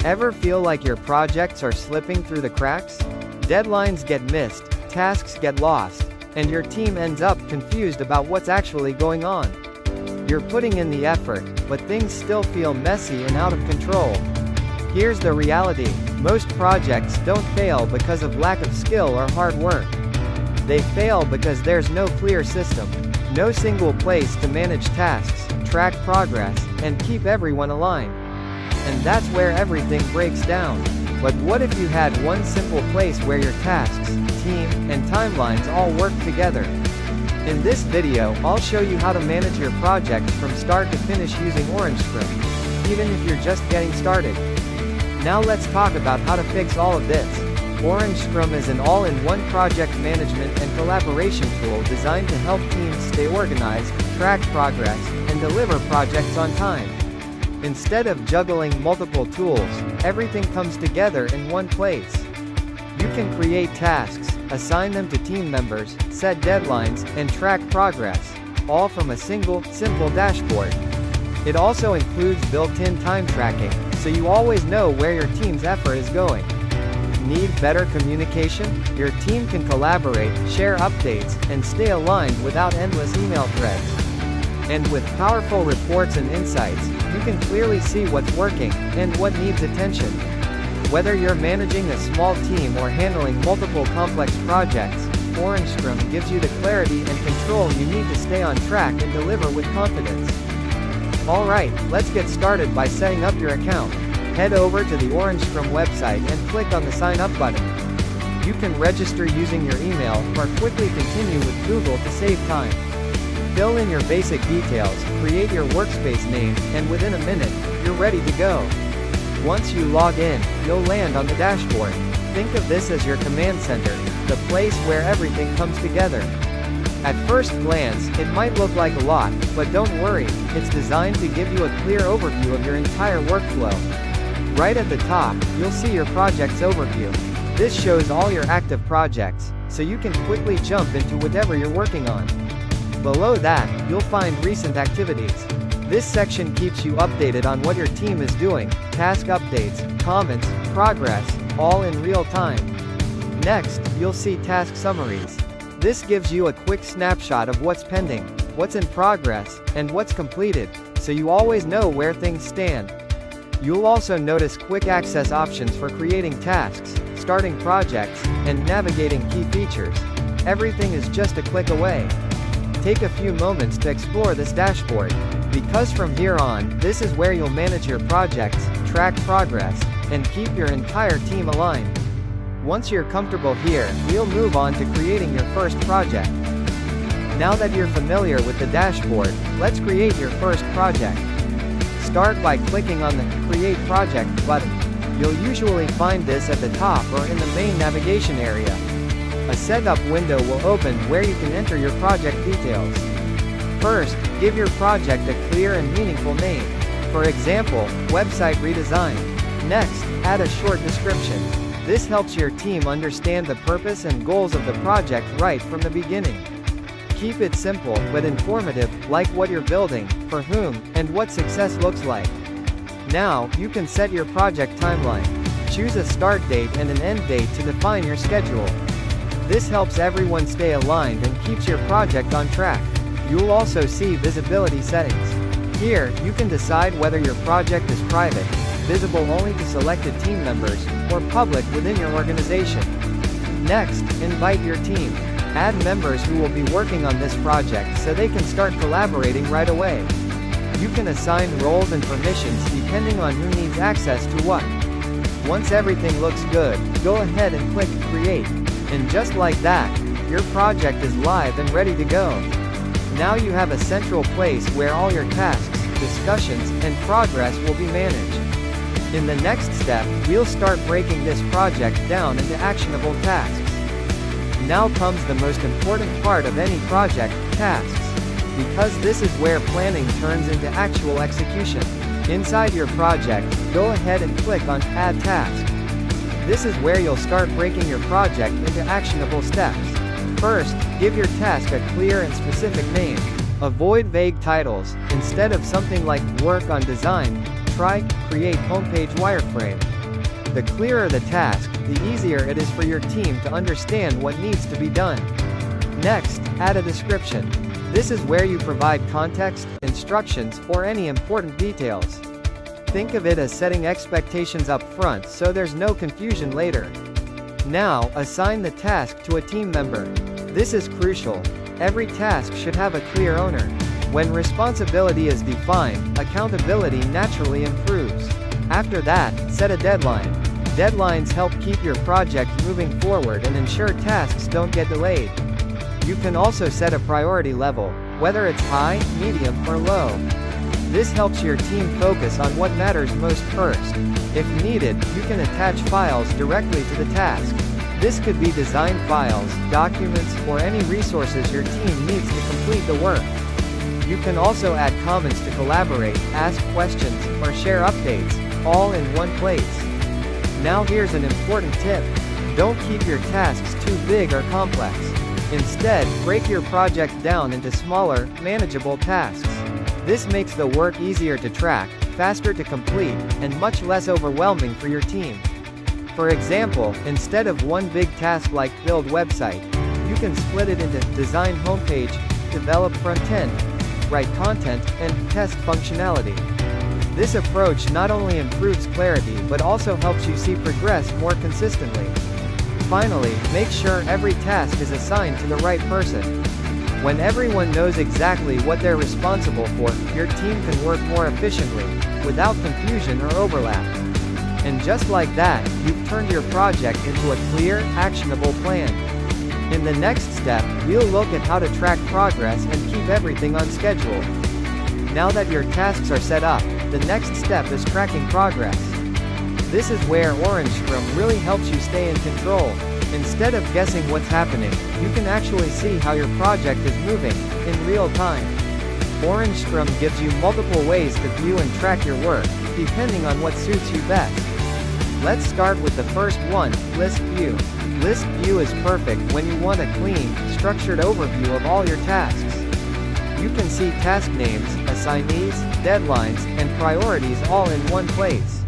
Ever feel like your projects are slipping through the cracks? Deadlines get missed, tasks get lost, and your team ends up confused about what's actually going on. You're putting in the effort, but things still feel messy and out of control. Here's the reality: most projects don't fail because of lack of skill or hard work. They fail because there's no clear system, no single place to manage tasks, track progress, and keep everyone aligned. And that's where everything breaks down. But what if you had one simple place where your tasks, team, and timelines all work together? In this video, I'll show you how to manage your project from start to finish using Orangescrum, even if you're just getting started. Now let's talk about how to fix all of this. Orangescrum is an all-in-one project management and collaboration tool designed to help teams stay organized, track progress, and deliver projects on time. Instead of juggling multiple tools, everything comes together in one place. You can create tasks, assign them to team members, set deadlines, and track progress, all from a single, simple dashboard. It also includes built-in time tracking, so you always know where your team's effort is going. Need better communication? Your team can collaborate, share updates, and stay aligned without endless email threads. And with powerful reports and insights, you can clearly see what's working, and what needs attention. Whether you're managing a small team or handling multiple complex projects, Orangescrum gives you the clarity and control you need to stay on track and deliver with confidence. Alright, let's get started by setting up your account. Head over to the Orangescrum website and click on the Sign Up button. You can register using your email, or quickly continue with Google to save time. Fill in your basic details, create your workspace name, and within a minute, you're ready to go. Once you log in, you'll land on the dashboard. Think of this as your command center, the place where everything comes together. At first glance, it might look like a lot, but don't worry, it's designed to give you a clear overview of your entire workflow. Right at the top, you'll see your project's overview. This shows all your active projects, so you can quickly jump into whatever you're working on. Below that, you'll find recent activities. This section keeps you updated on what your team is doing, task updates, comments, progress, all in real time. Next, you'll see task summaries. This gives you a quick snapshot of what's pending, what's in progress, and what's completed, so you always know where things stand. You'll also notice quick access options for creating tasks, starting projects, and navigating key features. Everything is just a click away. Take a few moments to explore this dashboard, because from here on, this is where you'll manage your projects, track progress, and keep your entire team aligned. Once you're comfortable here, we'll move on to creating your first project. Now that you're familiar with the dashboard, let's create your first project. Start by clicking on the Create Project button. You'll usually find this at the top or in the main navigation area. A setup window will open where you can enter your project details. First, give your project a clear and meaningful name. For example, website redesign. Next, add a short description. This helps your team understand the purpose and goals of the project right from the beginning. Keep it simple, but informative, like what you're building, for whom, and what success looks like. Now, you can set your project timeline. Choose a start date and an end date to define your schedule. This helps everyone stay aligned and keeps your project on track. You'll also see visibility settings. Here, you can decide whether your project is private, visible only to selected team members, or public within your organization. Next, invite your team. Add members who will be working on this project so they can start collaborating right away. You can assign roles and permissions depending on who needs access to what. Once everything looks good, go ahead and click Create. And just like that, your project is live and ready to go. Now you have a central place where all your tasks, discussions, and progress will be managed. In the next step, we'll start breaking this project down into actionable tasks. Now comes the most important part of any project, tasks. Because this is where planning turns into actual execution. Inside your project, go ahead and click on Add Task. This is where you'll start breaking your project into actionable steps. First, give your task a clear and specific name. Avoid vague titles. Instead of something like Work on Design, try Create Homepage Wireframe. The clearer the task, the easier it is for your team to understand what needs to be done. Next, add a description. This is where you provide context, instructions, or any important details. Think of it as setting expectations up front so there's no confusion later. Now, assign the task to a team member. This is crucial. Every task should have a clear owner. When responsibility is defined, accountability naturally improves. After that, set a deadline. Deadlines help keep your project moving forward and ensure tasks don't get delayed. You can also set a priority level, whether it's high, medium, or low. This helps your team focus on what matters most first. If needed, you can attach files directly to the task. This could be design files, documents, or any resources your team needs to complete the work. You can also add comments to collaborate, ask questions, or share updates, all in one place. Now here's an important tip. Don't keep your tasks too big or complex. Instead, break your project down into smaller, manageable tasks. This makes the work easier to track, faster to complete, and much less overwhelming for your team. For example, instead of one big task like build website, you can split it into design homepage, develop front-end, write content, and test functionality. This approach not only improves clarity but also helps you see progress more consistently. Finally, make sure every task is assigned to the right person. When everyone knows exactly what they're responsible for, your team can work more efficiently, without confusion or overlap. And just like that, you've turned your project into a clear, actionable plan. In the next step, we'll look at how to track progress and keep everything on schedule. Now that your tasks are set up, the next step is tracking progress. This is where Orangescrum really helps you stay in control. Instead of guessing what's happening, you can actually see how your project is moving, in real time. Orangescrum gives you multiple ways to view and track your work, depending on what suits you best. Let's start with the first one, List View. List View is perfect when you want a clean, structured overview of all your tasks. You can see task names, assignees, deadlines, and priorities all in one place.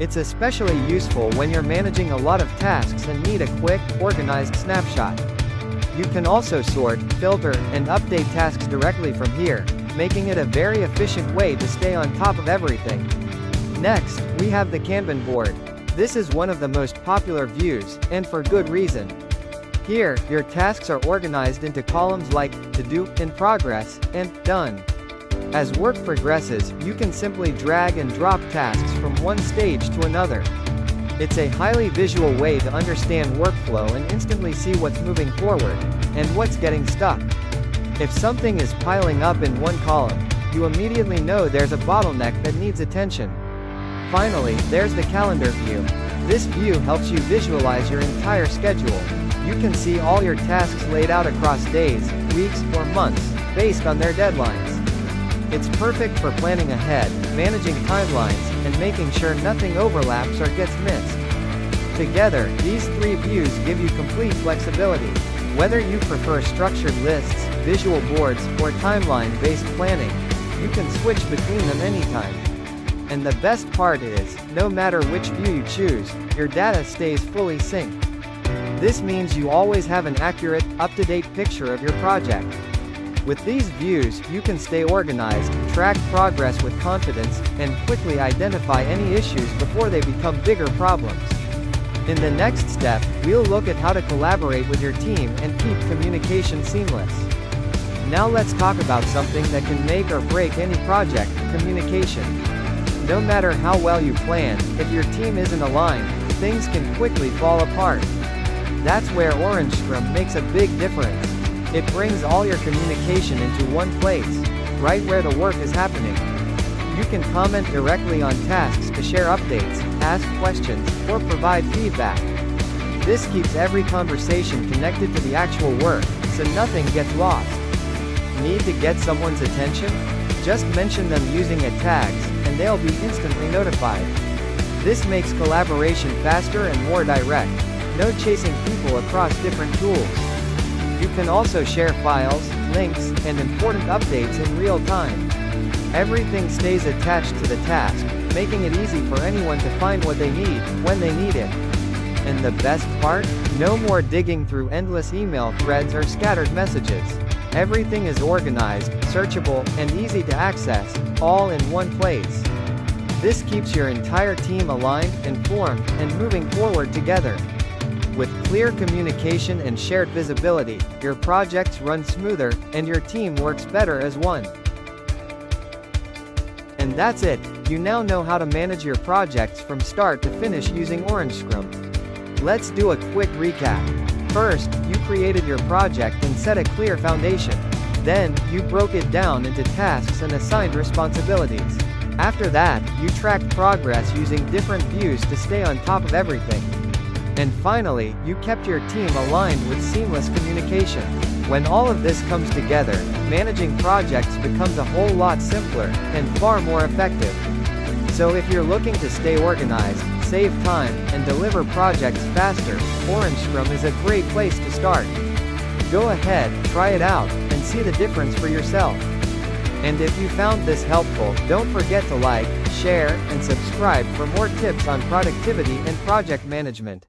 It's especially useful when you're managing a lot of tasks and need a quick, organized snapshot. You can also sort, filter, and update tasks directly from here, making it a very efficient way to stay on top of everything. Next, we have the Kanban board. This is one of the most popular views, and for good reason. Here, your tasks are organized into columns like To Do, In Progress, and Done. As work progresses, you can simply drag and drop tasks from one stage to another. It's a highly visual way to understand workflow and instantly see what's moving forward, and what's getting stuck. If something is piling up in one column, you immediately know there's a bottleneck that needs attention. Finally, there's the calendar view. This view helps you visualize your entire schedule. You can see all your tasks laid out across days, weeks, or months, based on their deadlines. It's perfect for planning ahead, managing timelines, and making sure nothing overlaps or gets missed. Together, these three views give you complete flexibility. Whether you prefer structured lists, visual boards, or timeline-based planning, you can switch between them anytime. And the best part is, no matter which view you choose, your data stays fully synced. This means you always have an accurate, up-to-date picture of your project. With these views, you can stay organized, track progress with confidence, and quickly identify any issues before they become bigger problems. In the next step, we'll look at how to collaborate with your team and keep communication seamless. Now let's talk about something that can make or break any project, communication. No matter how well you plan, if your team isn't aligned, things can quickly fall apart. That's where Orangescrum makes a big difference. It brings all your communication into one place, right where the work is happening. You can comment directly on tasks to share updates, ask questions, or provide feedback. This keeps every conversation connected to the actual work, so nothing gets lost. Need to get someone's attention? Just mention them using a tags, and they'll be instantly notified. This makes collaboration faster and more direct. No chasing people across different tools. You can also share files, links, and important updates in real time. Everything stays attached to the task, making it easy for anyone to find what they need, when they need it. And the best part? No more digging through endless email threads or scattered messages. Everything is organized, searchable, and easy to access, all in one place. This keeps your entire team aligned, informed, and moving forward together. With clear communication and shared visibility, your projects run smoother, and your team works better as one. And that's it, you now know how to manage your projects from start to finish using Orangescrum. Let's do a quick recap. First, you created your project and set a clear foundation. Then, you broke it down into tasks and assigned responsibilities. After that, you tracked progress using different views to stay on top of everything. And finally, you kept your team aligned with seamless communication. When all of this comes together, managing projects becomes a whole lot simpler, and far more effective. So if you're looking to stay organized, save time, and deliver projects faster, Orangescrum is a great place to start. Go ahead, try it out, and see the difference for yourself. And if you found this helpful, don't forget to like, share, and subscribe for more tips on productivity and project management.